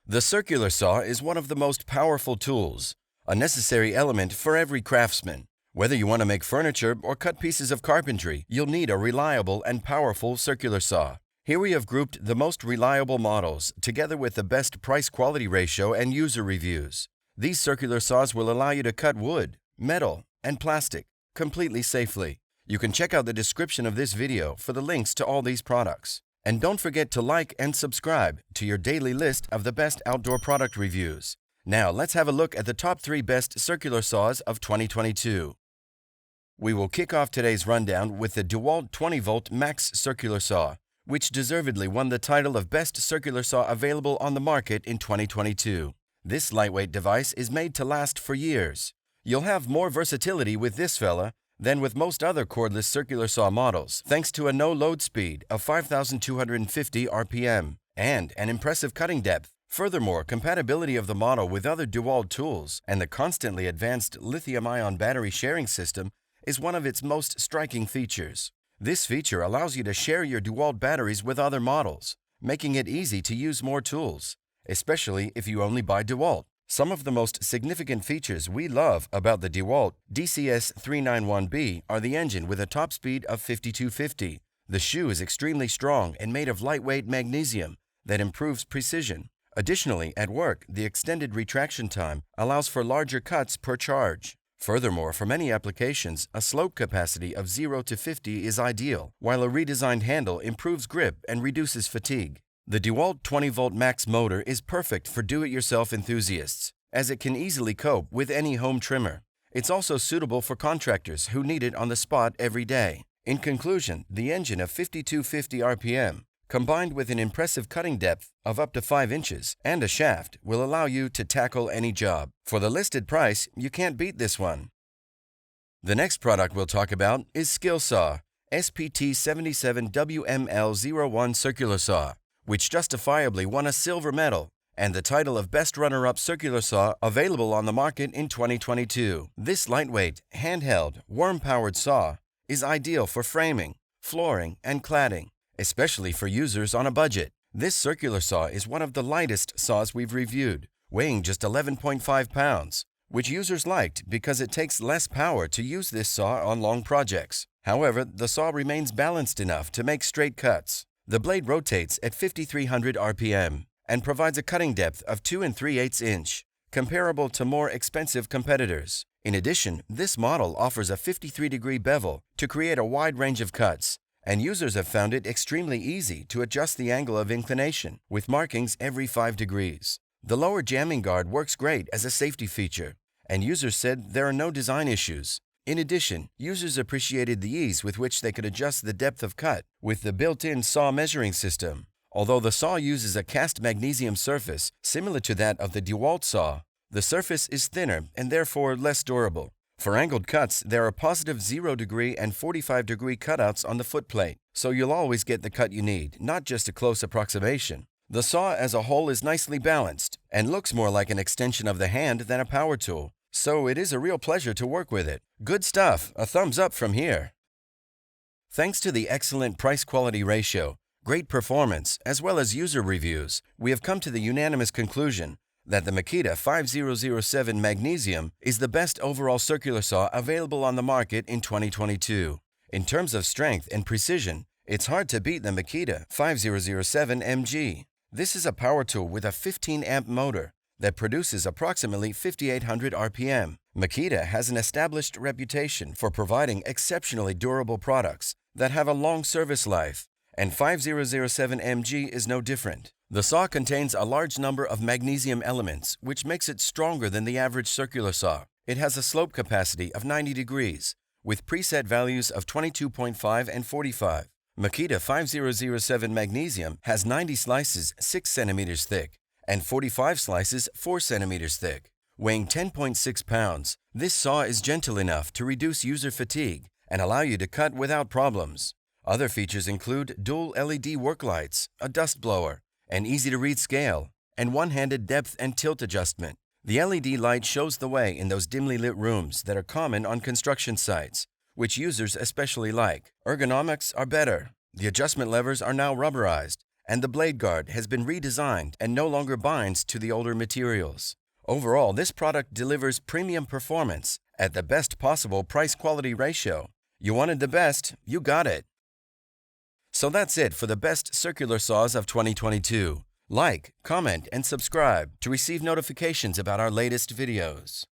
The circular saw is one of the most powerful tools, a necessary element for every craftsman. Whether you want to make furniture or cut pieces of carpentry, you'll need a reliable and powerful circular saw. Here we have grouped the most reliable models together with the best price-quality ratio and user reviews. These circular saws will allow you to cut wood, metal, and plastic completely safely. You can check out the description of this video for the links to all these products. And don't forget to like and subscribe to your daily list of the best outdoor product reviews. Now let's have a look at the top 3 best circular saws of 2022. We will kick off today's rundown with the DEWALT 20-volt Max Circular Saw, which deservedly won the title of Best Circular Saw available on the market in 2022. This lightweight device is made to last for years. You'll have more versatility with this fella than with most other cordless circular saw models, thanks to a no-load speed of 5,250 RPM and an impressive cutting depth. Furthermore, compatibility of the model with other DEWALT tools and the constantly advanced lithium-ion battery sharing system is one of its most striking features. This feature allows you to share your DEWALT batteries with other models, making it easy to use more tools, especially if you only buy DEWALT. Some of the most significant features we love about the DEWALT DCS391B are the engine with a top speed of 5250. The shoe is extremely strong and made of lightweight magnesium that improves precision. Additionally, at work, the extended retraction time allows for larger cuts per charge. Furthermore, for many applications, a slope capacity of 0 to 50 is ideal, while a redesigned handle improves grip and reduces fatigue. The DEWALT 20-volt Max motor is perfect for do-it-yourself enthusiasts, as it can easily cope with any home trimmer. It's also suitable for contractors who need it on the spot every day. In conclusion, the engine of 5250 RPM, combined with an impressive cutting depth of up to 5 inches and a shaft, will allow you to tackle any job. For the listed price, you can't beat this one. The next product we'll talk about is Skilsaw SPT77WML-01 Circular Saw, which justifiably won a silver medal and the title of Best Runner-Up Circular Saw available on the market in 2022. This lightweight, handheld, worm-powered saw is ideal for framing, flooring, and cladding, especially for users on a budget. This circular saw is one of the lightest saws we've reviewed, weighing just 11.5 pounds, which users liked because it takes less power to use this saw on long projects. However, the saw remains balanced enough to make straight cuts. The blade rotates at 5,300 RPM and provides a cutting depth of 2 3/8 inch, comparable to more expensive competitors. In addition, this model offers a 53-degree bevel to create a wide range of cuts, and users have found it extremely easy to adjust the angle of inclination, with markings every 5 degrees. The lower jamming guard works great as a safety feature, and users said there are no design issues. In addition, users appreciated the ease with which they could adjust the depth of cut with the built-in saw measuring system. Although the saw uses a cast magnesium surface similar to that of the DEWALT saw, the surface is thinner and therefore less durable. For angled cuts, there are positive 0-degree and 45-degree cutouts on the footplate, so you'll always get the cut you need, not just a close approximation. The saw as a whole is nicely balanced and looks more like an extension of the hand than a power tool. So it is a real pleasure to work with it. Good stuff, a thumbs up from here. Thanks to the excellent price-quality ratio, great performance, as well as user reviews, we have come to the unanimous conclusion that the Makita 5007 Magnesium is the best overall circular saw available on the market in 2022. In terms of strength and precision, it's hard to beat the Makita 5007 MG. This is a power tool with a 15-amp motor that produces approximately 5,800 RPM. Makita has an established reputation for providing exceptionally durable products that have a long service life, and 5007 MG is no different. The saw contains a large number of magnesium elements, which makes it stronger than the average circular saw. It has a slope capacity of 90 degrees, with preset values of 22.5 and 45. Makita 5007 Magnesium has 90 slices 6 centimeters thick, and 45 slices 4 centimeters thick. Weighing 10.6 pounds, this saw is gentle enough to reduce user fatigue and allow you to cut without problems. Other features include dual LED work lights, a dust blower, an easy-to-read scale, and one-handed depth and tilt adjustment. The LED light shows the way in those dimly lit rooms that are common on construction sites, which users especially like. Ergonomics are better. The adjustment levers are now rubberized, and the blade guard has been redesigned and no longer binds to the older materials. Overall, this product delivers premium performance at the best possible price-quality ratio. You wanted the best, you got it. So that's it for the best circular saws of 2022. Like, comment, and subscribe to receive notifications about our latest videos.